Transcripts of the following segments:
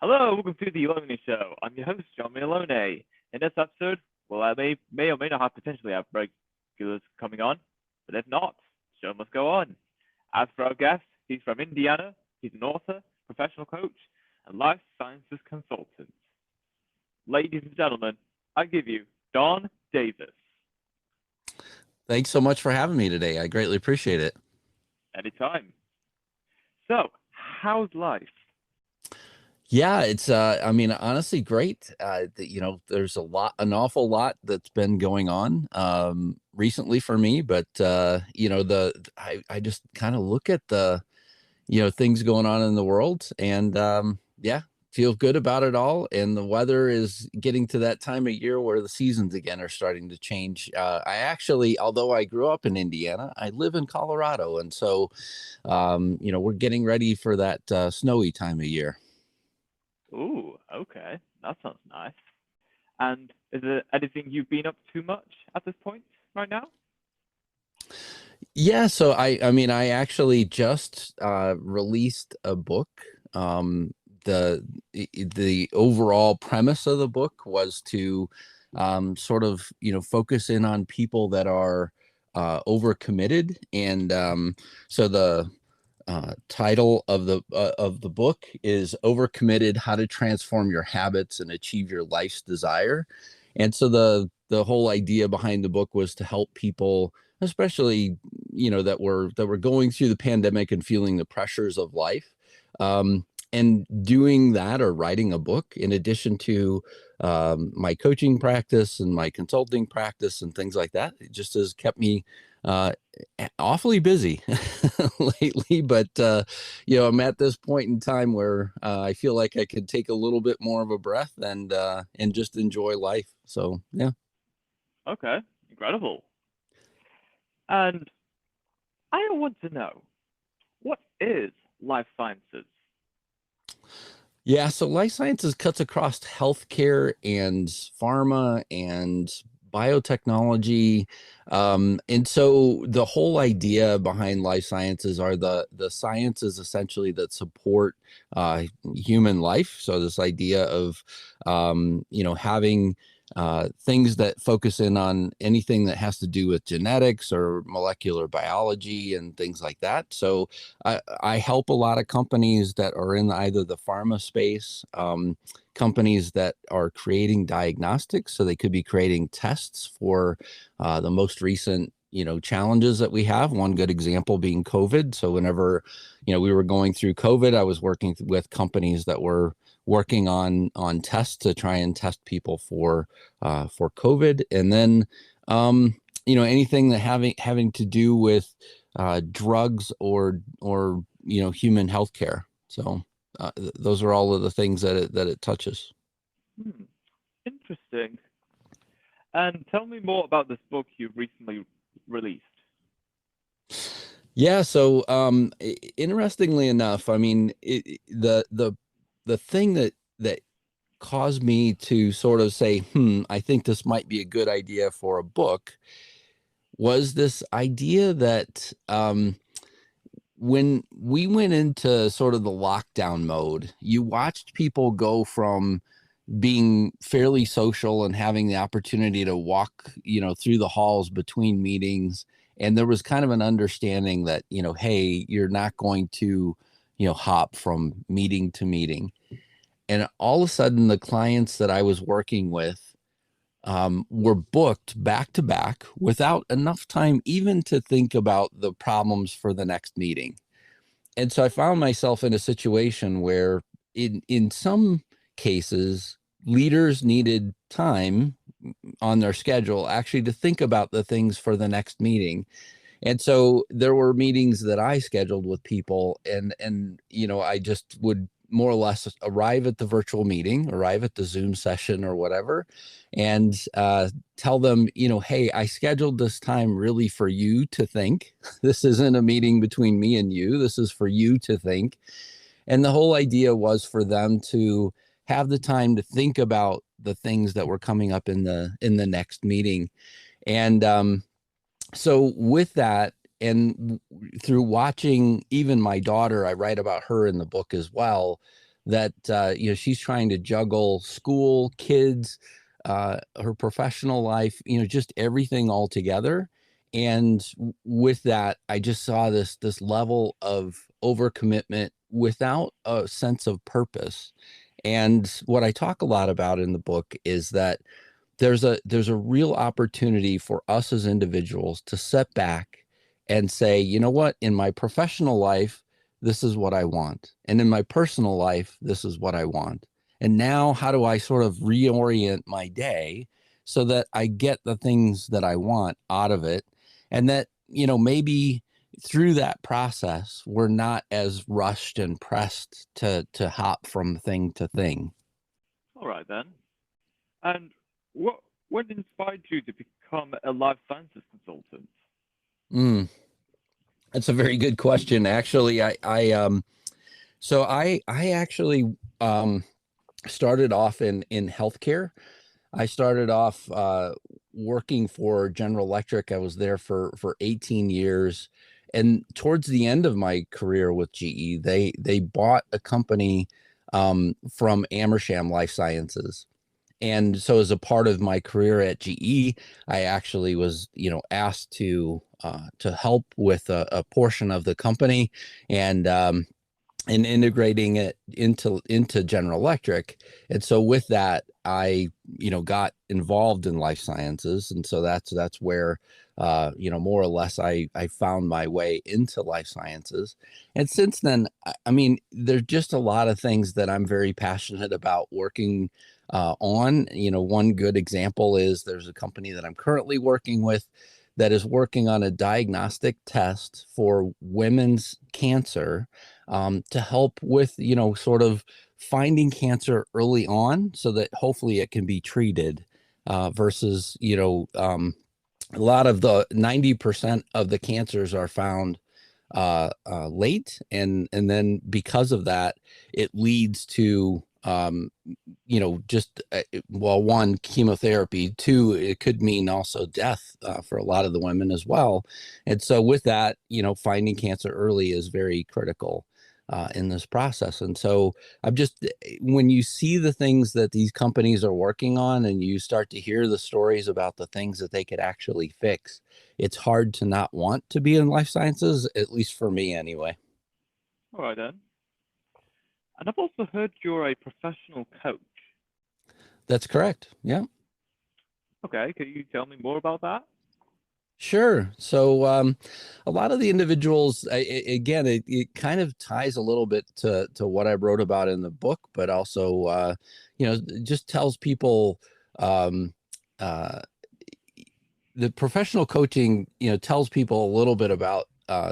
Hello, welcome to the Lonely Show. I'm your host, John Milone. In this episode, well, I may or may not have potentially have regulars coming on, but if not, the show must go on. As for our guest, he's from Indiana. He's an author, professional coach, and life sciences consultant. Ladies and gentlemen, I give you Don Davis. Thanks so much for having me today. I greatly appreciate it. Anytime. So, how's life? Yeah, it's honestly great. There's an awful lot that's been going on recently for me, but I just kind of look at the things going on in the world and feel good about it all. And the weather is getting to that time of year where the seasons again are starting to change. Although I grew up in Indiana, I live in Colorado, and so we're getting ready for that snowy time of year. Ooh, okay. That sounds nice. And is there anything you've been up to much at this point right now? Yeah, so I actually just released a book. The overall premise of the book was to sort of focus in on people that are overcommitted, and so the title of the book is Overcommitted: How to Transform Your Habits and Achieve Your Life's Desire. And so the whole idea behind the book was to help people, especially that were going through the pandemic and feeling the pressures of life, and doing that or writing a book in addition to my coaching practice and my consulting practice and things like that. It just has kept me awfully busy lately, but I'm at this point in time where I feel like I could take a little bit more of a breath and just enjoy life. So yeah. Okay, incredible. And I want to know, what is life sciences? Yeah, so life sciences cuts across healthcare and pharma and biotechnology. And so the whole idea behind life sciences are the sciences essentially that support human life. So this idea of having things that focus in on anything that has to do with genetics or molecular biology and things like that. So I help a lot of companies that are in either the pharma space, companies that are creating diagnostics. So they could be creating tests for the most recent challenges that we have. One good example being COVID. So whenever we were going through COVID, I was working with companies that were working on tests to try and test people for COVID. And then anything that having to do with drugs or human healthcare. So those are all of the things that it touches. Interesting. And tell me more about this book you recently released. Yeah. So interestingly enough, I mean, the thing that caused me to sort of say, I think this might be a good idea for a book, was this idea that when we went into sort of the lockdown mode, you watched people go from being fairly social and having the opportunity to walk, through the halls between meetings. And there was kind of an understanding that, hey, you're not going to, hop from meeting to meeting. And all of a sudden, the clients that I was working with were booked back to back without enough time even to think about the problems for the next meeting. And so I found myself in a situation where in some cases, leaders needed time on their schedule actually to think about the things for the next meeting. And so there were meetings that I scheduled with people, and I just would more or less arrive at the virtual meeting, arrive at the Zoom session or whatever, and tell them, hey, I scheduled this time really for you to think. This isn't a meeting between me and you. This is for you to think. And the whole idea was for them to have the time to think about the things that were coming up in the next meeting. And so with that, and through watching even my daughter, I write about her in the book as well, that she's trying to juggle school, kids, her professional life, just everything all together. And with that, I just saw this level of overcommitment without a sense of purpose. And what I talk a lot about in the book is that there's a real opportunity for us as individuals to step back and say, you know what, in my professional life, this is what I want. And in my personal life, this is what I want. And now how do I sort of reorient my day so that I get the things that I want out of it? And that, maybe through that process, we're not as rushed and pressed to hop from thing to thing. All right then. And what what inspired you to become a life sciences consultant? Mm, that's a very good question. Actually, I actually started off in healthcare. I started off working for General Electric. I was there for 18 years. And towards the end of my career with GE, they bought a company from Amersham Life Sciences. And so as a part of my career at GE, I actually was, asked to help with a portion of the company and integrating it into General Electric. And so with that, I got involved in life sciences, and so that's where more or less I found my way into life sciences. And since then, I mean, there's just a lot of things that I'm very passionate about working on. One good example is there's a company that I'm currently working with that is working on a diagnostic test for women's cancer, to help with, sort of finding cancer early on so that hopefully it can be treated, versus, a lot of the 90% of the cancers are found late. And then because of that, it leads to, just, well, one, chemotherapy, two, it could mean also death for a lot of the women as well. And so with that, finding cancer early is very critical in this process. And so when you see the things that these companies are working on and you start to hear the stories about the things that they could actually fix, it's hard to not want to be in life sciences, at least for me anyway. All right then. And I've also heard you're a professional coach. That's correct. Yeah. Okay, can you tell me more about that? Sure. So a lot of the individuals, again, it kind of ties a little bit to what I wrote about in the book, but also, just tells people, um, uh, the professional coaching, tells people a little bit about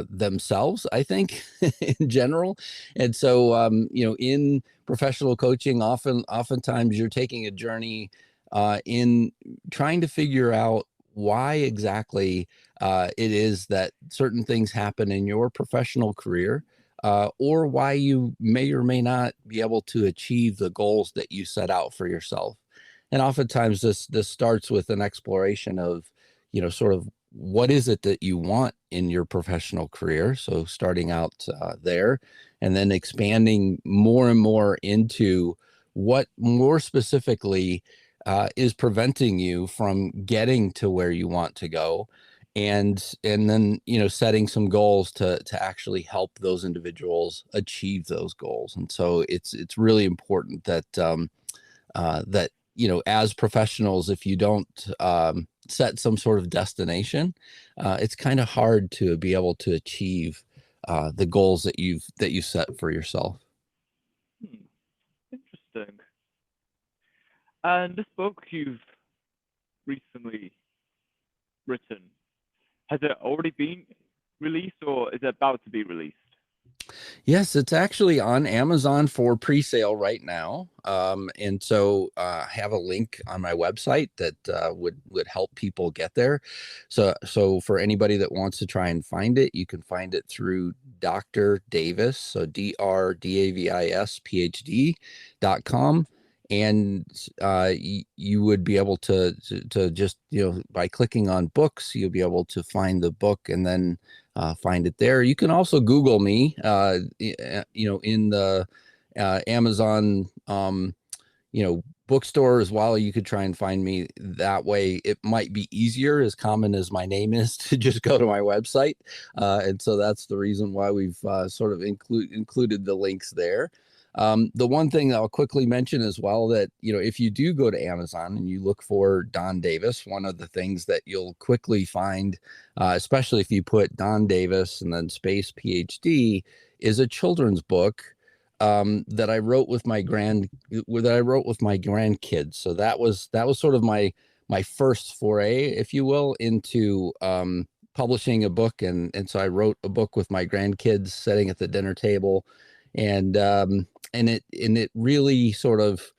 themselves, I think, in general. And so, in professional coaching, oftentimes you're taking a journey in trying to figure out why exactly it is that certain things happen in your professional career, or why you may or may not be able to achieve the goals that you set out for yourself. And oftentimes this starts with an exploration of, sort of what is it that you want in your professional career. So starting out there, and then expanding more and more into what more specifically is preventing you from getting to where you want to go, and then setting some goals to actually help those individuals achieve those goals. And so it's really important that that as professionals, if you don't set some sort of destination, it's kind of hard to be able to achieve the goals that you set for yourself. Hmm, interesting. And this book you've recently written, has it already been released or is it about to be released? Yes, it's actually on Amazon for pre-sale right now. And so I have a link on my website that would help people get there. So for anybody that wants to try and find it, you can find it through Dr. Davis, so DrDavis.PhD.com. And you would be able to just, by clicking on books, you'll be able to find the book and then find it there. You can also Google me, in the Amazon, bookstore as well. You could try and find me that way. It might be easier, as common as my name is, to just go to my website. And so that's the reason why we've sort of included the links there. The one thing that I'll quickly mention as well, that, if you do go to Amazon and you look for Don Davis, one of the things that you'll quickly find, especially if you put Don Davis and then space PhD, is a children's book that I wrote with my grandkids. So that was sort of my first foray, if you will, into publishing a book. And so I wrote a book with my grandkids sitting at the dinner table, and it really sort of,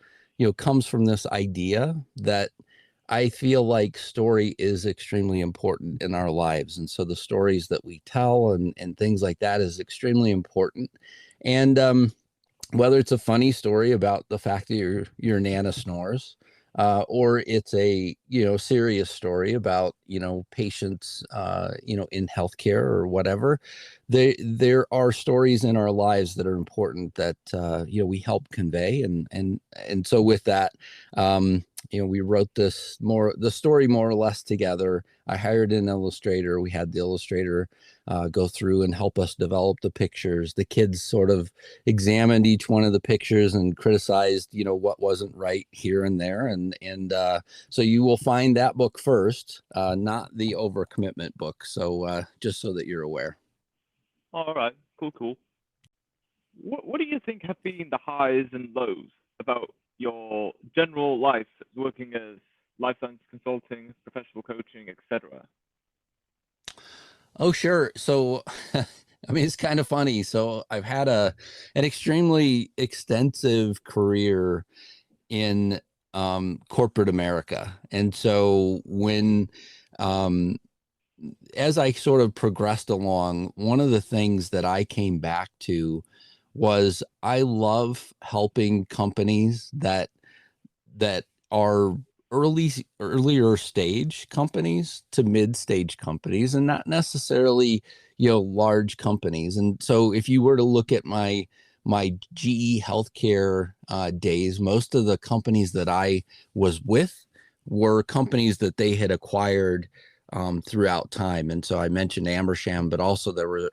comes from this idea that I feel like story is extremely important in our lives. And so the stories that we tell and things like that is extremely important. And whether it's a funny story about the fact that your Nana snores, or it's a serious story about patients in healthcare or whatever, there are stories in our lives that are important that we help convey, and so with that, we wrote the story more or less together. I hired an illustrator. We had the illustrator go through and help us develop the pictures. The kids sort of examined each one of the pictures and criticized, what wasn't right here and there. And so you will find that book first, not the Overcommitment book. So just so that you're aware. All right, cool. What do you think have been the highs and lows about your general life working as life science consulting, professional coaching, etc.? Oh, sure. So, I mean, it's kind of funny. So I've had an extremely extensive career in corporate America. And so as I sort of progressed along, one of the things that I came back to was I love helping companies that are earlier stage companies to mid stage companies, and not necessarily large companies. And so if you were to look at my GE healthcare days, most of the companies that I was with were companies that they had acquired throughout time. And so I mentioned Amersham, but also there were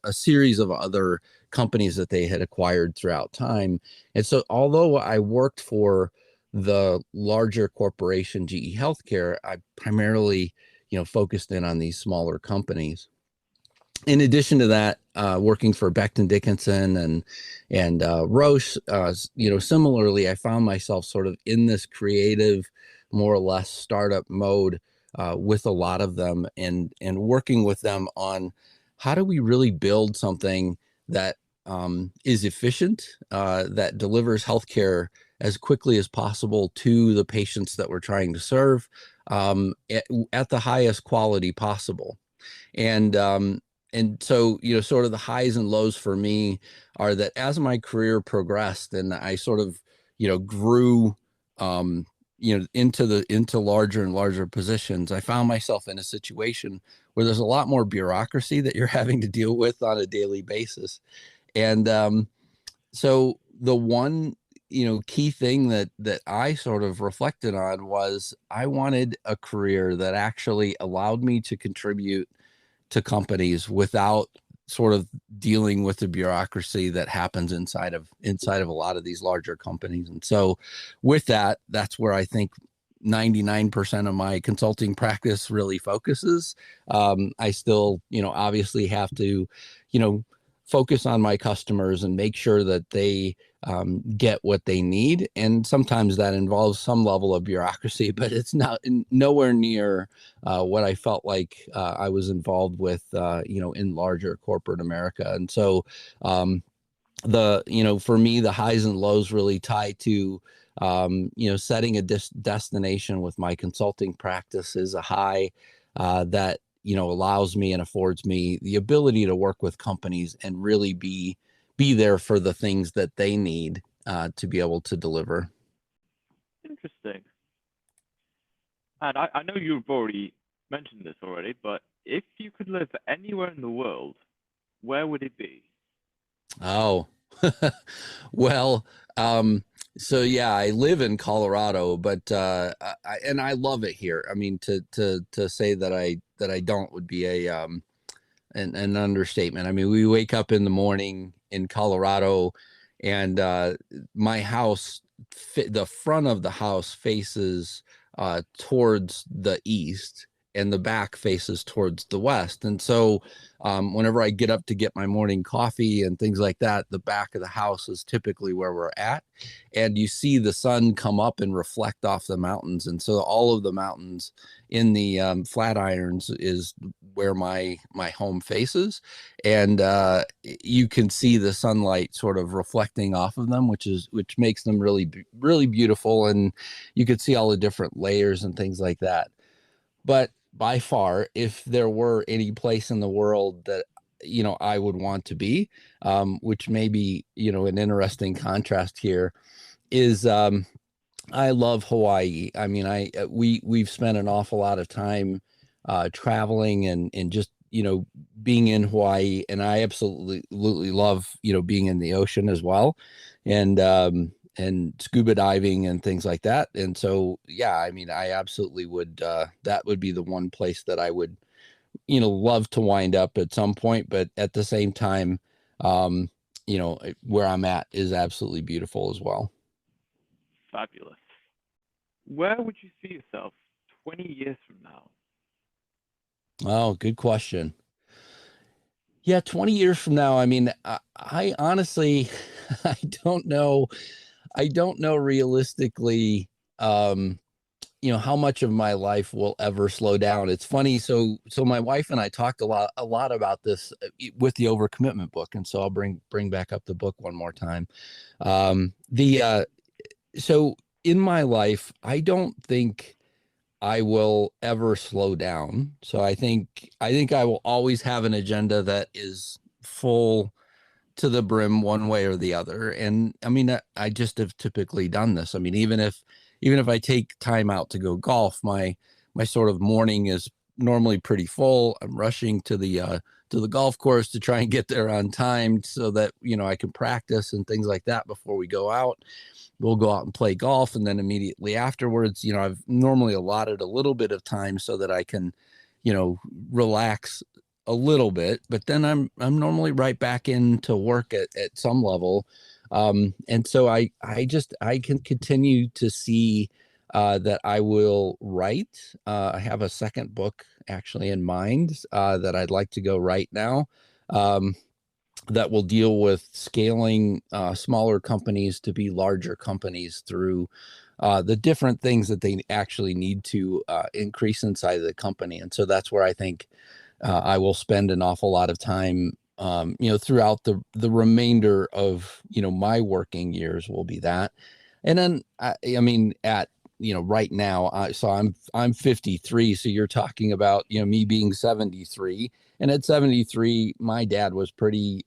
a series of other companies that they had acquired throughout time. And so although I worked for the larger corporation GE Healthcare, I primarily, focused in on these smaller companies. In addition to that, working for Becton Dickinson and Roche, similarly, I found myself sort of in this creative, more or less startup mode with a lot of them, and working with them on how do we really build something that is efficient, that delivers healthcare as quickly as possible to the patients that we're trying to serve, at the highest quality possible. And so, sort of the highs and lows for me are that as my career progressed and I sort of, grew, into larger and larger positions, I found myself in a situation where there's a lot more bureaucracy that you're having to deal with on a daily basis. And so the one, key thing that I sort of reflected on was I wanted a career that actually allowed me to contribute to companies without sort of dealing with the bureaucracy that happens inside of a lot of these larger companies. And so with that, that's where I think 99% of my consulting practice really focuses. I still, obviously have to, focus on my customers and make sure that they get what they need. And sometimes that involves some level of bureaucracy, but it's nowhere near what I felt like I was involved with, in larger corporate America. And so for me, the highs and lows really tie to, setting a destination with my consulting practice is a high that, allows me and affords me the ability to work with companies and really be there for the things that they need to be able to deliver. Interesting. And I know you've already mentioned this already, but if you could live anywhere in the world, where would it be? Oh, Well, um, so yeah, I live in Colorado, but and I love it here. I mean, to say that I don't would be an understatement. I mean, we wake up in the morning in Colorado, and my house, the front of the house faces towards the east, and the back faces towards the west. And so, whenever I get up to get my morning coffee and things like that, the back of the house is typically where we're at, and you see the sun come up and reflect off the mountains. And so, all of the mountains in the Flatirons is where my home faces, and you can see the sunlight sort of reflecting off of them, which makes them really beautiful, and you could see all the different layers and things like that. But by far, if there were any place in the world that I would want to be, which may be an interesting contrast here, is I love Hawaii. I mean, we've spent an awful lot of time traveling and just being in Hawaii, and I absolutely love being in the ocean as well, and scuba diving and things like that. And so yeah, I mean, I absolutely would. That would be the one place that I would love to wind up at some point, but at the same time, um, where I'm at is absolutely beautiful as well. Fabulous. Where would you see yourself 20 years from now? Oh, good question. Yeah, 20 years from now, I mean, I honestly, I don't know. I don't know realistically, um, how much of my life will ever slow down. It's funny. So my wife and I talked a lot about this with the Overcommitment book. And so I'll bring back up the book one more time. The So in my life, I don't think I will ever slow down. So I think I will always have an agenda that is full to the brim one way or the other. And I mean, I just have typically done this. I mean, even if I take time out to go golf, my sort of morning is normally pretty full. I'm rushing to the golf course to try and get there on time so that I can practice and things like that before we go out. We'll go out and play golf, and then immediately afterwards, I've normally allotted a little bit of time so that I can relax a little bit, but then I'm normally right back into work at some level. And so I can continue to see that I will write. I have a second book actually in mind that I'd like to go write now. That will deal with scaling smaller companies to be larger companies through the different things that they actually need to increase inside of the company. And so that's where I think I will spend an awful lot of time, throughout the remainder of my working years will be that. And then I mean, at right now, so I'm 53, so you're talking about me being 73, and at 73, my dad was pretty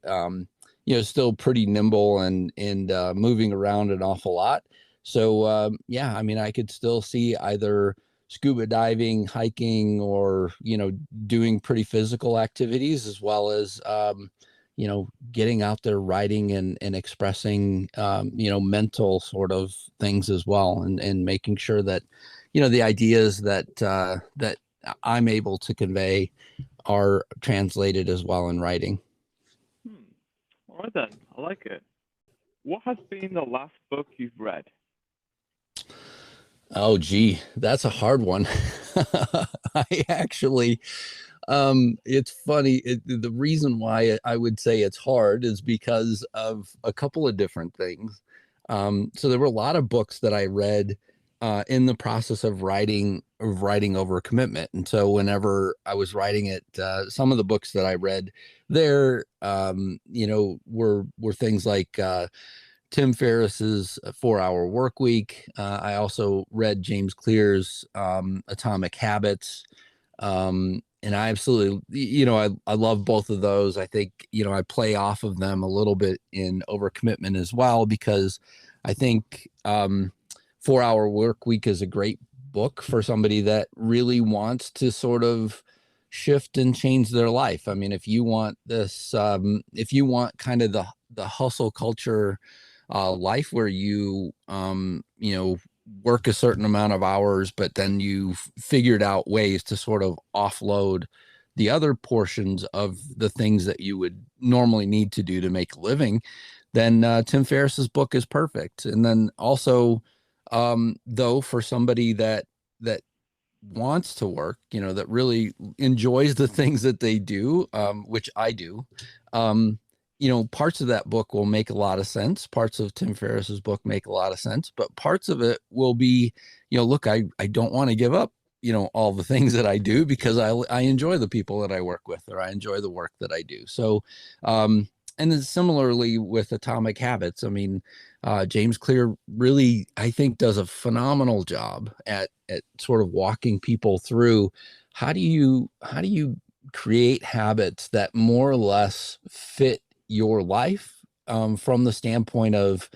still pretty nimble and moving around an awful lot. So yeah, I mean, I could still see either scuba diving, hiking, or doing pretty physical activities, as well as getting out there writing and expressing mental sort of things as well, and making sure that the ideas that I'm able to convey are translated as well in writing. Hmm. All right then. I like it. What has been the last book you've read? Oh, gee, that's a hard one. I actually, it's funny. The reason why I would say it's hard is because of a couple of different things. So there were a lot of books that I read in the process of writing Overcommitment. And so whenever I was writing it, some of the books that I read there, were things like Tim Ferriss's 4 Hour Work Week. I also read James Clear's Atomic Habits. And I absolutely, I love both of those. I think, I play off of them a little bit in Overcommitment as well, because I think 4 Hour Work Week is a great book for somebody that really wants to sort of shift and change their life. I mean, if you want this, if you want kind of the hustle culture life where you know, work a certain amount of hours, but then you've figured out ways to sort of offload the other portions of the things that you would normally need to do to make a living, then Tim Ferriss's book is perfect. And then also, though, for somebody that wants to work, you know, that really enjoys the things that they do, which I do, you know, parts of that book will make a lot of sense. Parts of Tim Ferriss's book make a lot of sense, but parts of it will be, you know, look, I don't want to give up, you know, all the things that I do because I enjoy the people that I work with, or I enjoy the work that I do. So, and then similarly with Atomic Habits, I mean, James Clear really, I think, does a phenomenal job at sort of walking people through how do you create habits that more or less fit your life, from the standpoint of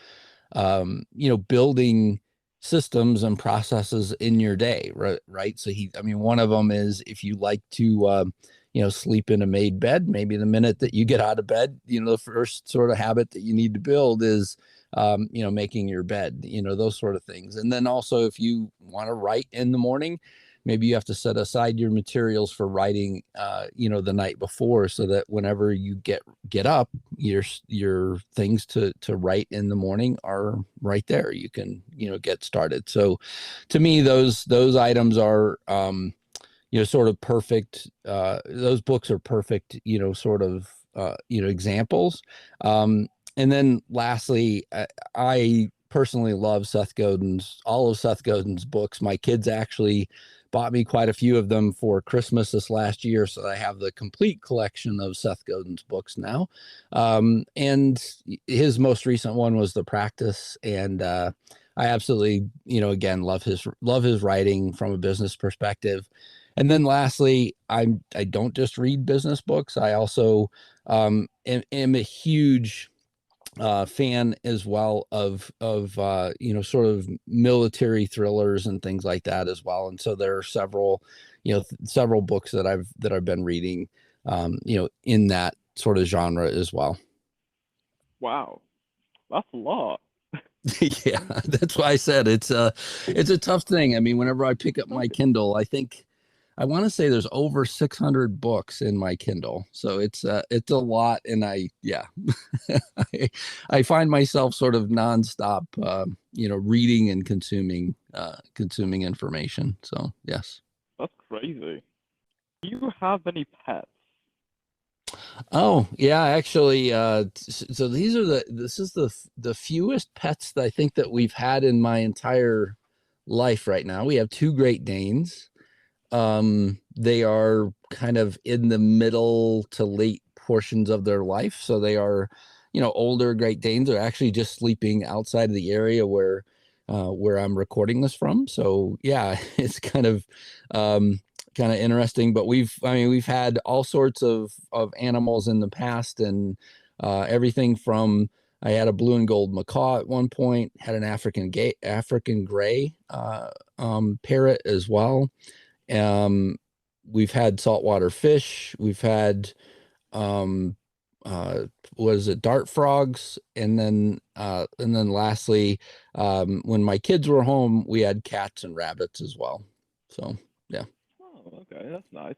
you know, building systems and processes in your day, right? So I mean, one of them is if you like to you know, sleep in a made bed, maybe the minute that you get out of bed, you know, the first sort of habit that you need to build is you know, making your bed, you know, those sort of things. And then also, if you want to write in the morning, maybe you have to set aside your materials for writing, you know, the night before, so that whenever you get up, your things to write in the morning are right there. You can, you know, get started. So, to me, those items are, you know, sort of perfect. Those books are perfect, you know, sort of, you know, examples. And then lastly, I personally love all of Seth Godin's books. My kids actually bought me quite a few of them for Christmas this last year, so I have the complete collection of Seth Godin's books now. And his most recent one was The Practice, and I absolutely, you know, again, love his writing from a business perspective. And then lastly, I don't just read business books. I also am a huge fan as well of you know, sort of military thrillers and things like that as well. And so there are several, you know, several books that I've been reading, you know, in that sort of genre as well. Wow, that's a lot. Yeah, that's why I said it's a tough thing. I mean, whenever I pick up my Okay. Kindle, I want to say there's over 600 books in my Kindle. So it's a lot. And yeah, I find myself sort of nonstop, you know, reading and consuming information. So yes. That's crazy. Do you have any pets? Oh yeah, actually, so this is the fewest pets that I think that we've had in my entire life right now. We have two Great Danes. They are kind of in the middle to late portions of their life. So they are, you know, older Great Danes are actually just sleeping outside of the area where I'm recording this from. So yeah, it's kind of interesting. But we've had all sorts of animals in the past, and everything from, I had a blue and gold macaw at one point, had an African gray parrot as well. Um, we've had saltwater fish. We've had, um, uh, was it dart frogs? And then lastly, when my kids were home, we had cats and rabbits as well. So yeah. Oh, okay, that's nice.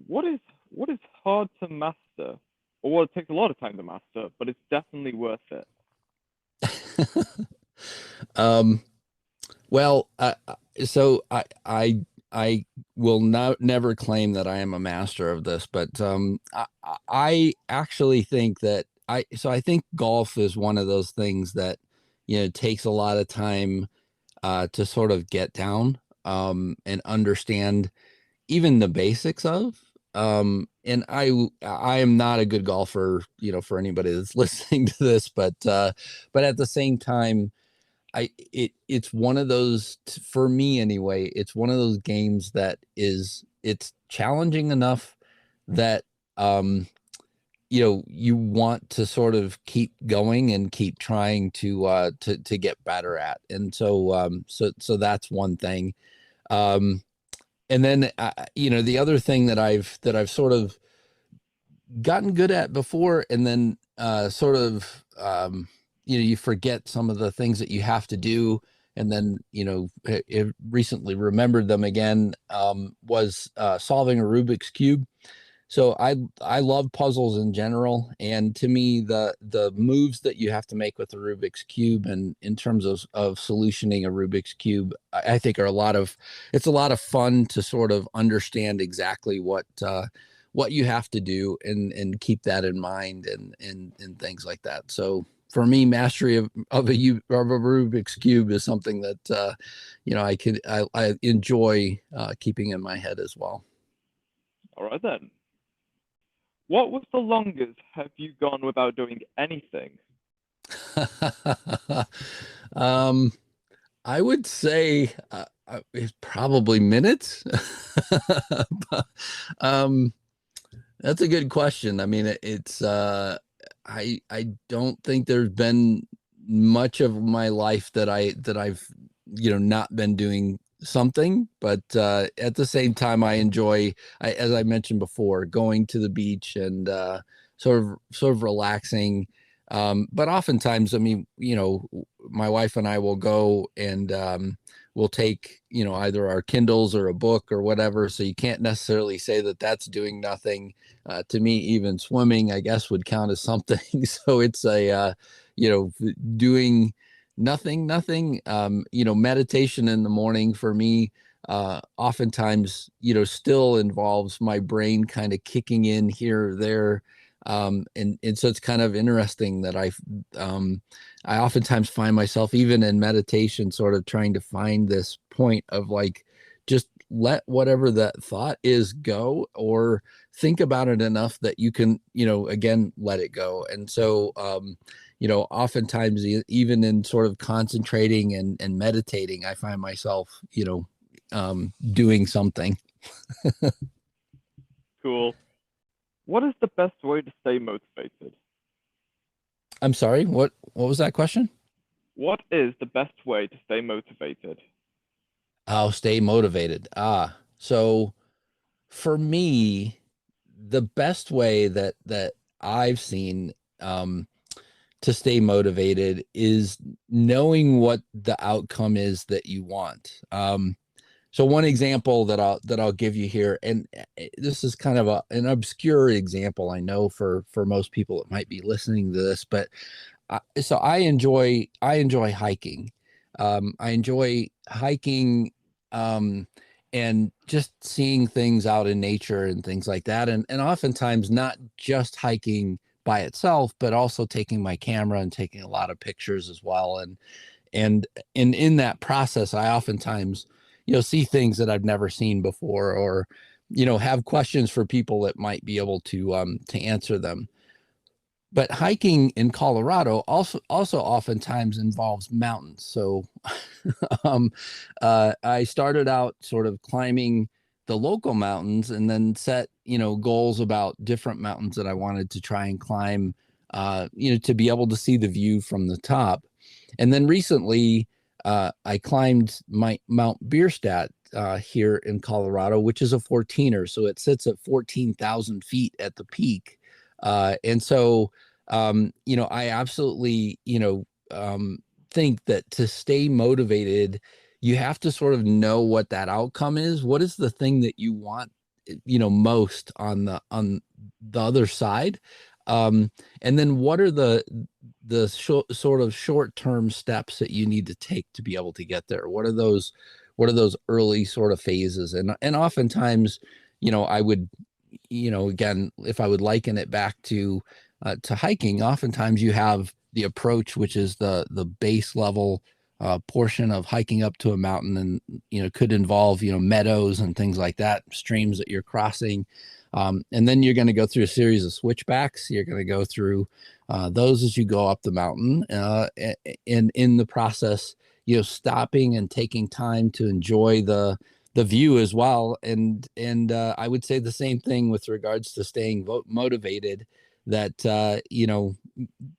What is what is hard to master, or what it takes a lot of time to master, but it's definitely worth it? um, well, so I will never claim that I am a master of this, but I actually think that I think golf is one of those things that, you know, takes a lot of time to sort of get down, and understand even the basics of. And I am not a good golfer, you know, for anybody that's listening to this, but at the same time, it's one of those, for me anyway, it's one of those games that it's challenging enough that you know, you want to sort of keep going and keep trying to get better at. And so so that's one thing. Um and then you know, the other thing that I've sort of gotten good at before, and then sort of you forget some of the things that you have to do, and then it recently remembered them again, was solving a Rubik's Cube. So I love puzzles in general, and to me the moves that you have to make with the Rubik's Cube and in terms of solutioning a Rubik's Cube, I think are it's a lot of fun to sort of understand exactly what you have to do and keep that in mind and things like that. So for me, mastery of a Rubik's Cube is something that I enjoy keeping in my head as well. All right then. What was the longest have you gone without doing anything? um, I would say it's probably minutes. um, that's a good question. I mean, it's I don't think there's been much of my life that I've not been doing something, but at the same time I enjoy, as I mentioned before, going to the beach and sort of relaxing. But oftentimes, I mean, my wife and I will go and we'll take, either our Kindles or a book or whatever. So you can't necessarily say that that's doing nothing. To me, even swimming, I guess, would count as something. So it's doing nothing. Meditation in the morning for me, oftentimes, still involves my brain kind of kicking in here or there. And so it's kind of interesting that I oftentimes find myself even in meditation sort of trying to find this point of like just let whatever that thought is go, or think about it enough that you can again let it go. And so oftentimes even in sort of concentrating and meditating, I find myself doing something. Cool. What is the best way to stay motivated? I'm sorry, what was that question? What is the best way to stay motivated? Oh, stay motivated. So for me, the best way that I've seen to stay motivated is knowing what the outcome is that you want. So one example that I'll give you here, and this is kind of an obscure example, I know for most people that might be listening to this, but so I enjoy hiking. I enjoy hiking, and just seeing things out in nature and things like that. And oftentimes not just hiking by itself, but also taking my camera and taking a lot of pictures as well. And in that process, I oftentimes, see things that I've never seen before, or, have questions for people that might be able to answer them. But hiking in Colorado also oftentimes involves mountains. So um, I started out sort of climbing the local mountains, and then set goals about different mountains that I wanted to try and climb, to be able to see the view from the top. And then recently, I climbed my Mount Bierstadt here in Colorado, which is a 14er. So it sits at 14,000 feet at the peak. And so, I absolutely, think that to stay motivated, you have to sort of know what that outcome is. What is the thing that you want, most on the other side? And then what are the sort of short-term steps that you need to take to be able to get there? What are those early sort of phases? And oftentimes, I would, again, if I would liken it back to hiking, oftentimes you have the approach, which is the base level portion of hiking up to a mountain, and could involve meadows and things like that, streams that you're crossing, and then you're going to go through a series of switchbacks. You're going to go through those as you go up the mountain, and in the process, stopping and taking time to enjoy the view as well. And I would say the same thing with regards to staying motivated, that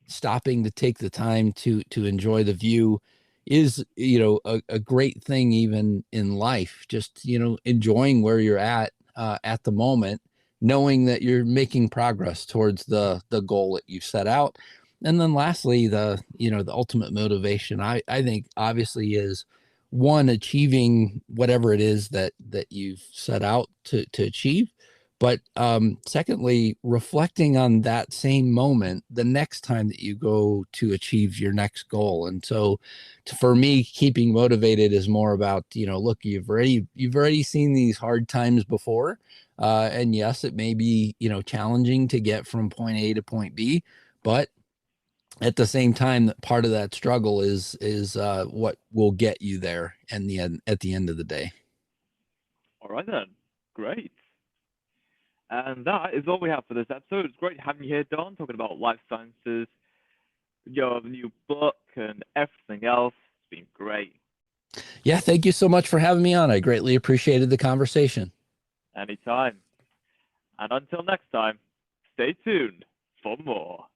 stopping to take the time to enjoy the view is a great thing even in life. Just enjoying where you're at the moment, knowing that you're making progress towards the goal that you set out. And then lastly, the ultimate motivation, I think obviously is one, achieving whatever it is that you've set out to achieve. But secondly, reflecting on that same moment the next time that you go to achieve your next goal. And so for me, keeping motivated is more about, look, you've already seen these hard times before. And yes, it may be, challenging to get from point A to point B, but at the same time, that part of that struggle is what will get you there in the end, at the end of the day. All right then, great. And that is all we have for this episode. It's great having you here, Don, talking about life sciences, your new book, and everything else. It's been great. Yeah, thank you so much for having me on. I greatly appreciated the conversation. Anytime. And until next time, stay tuned for more.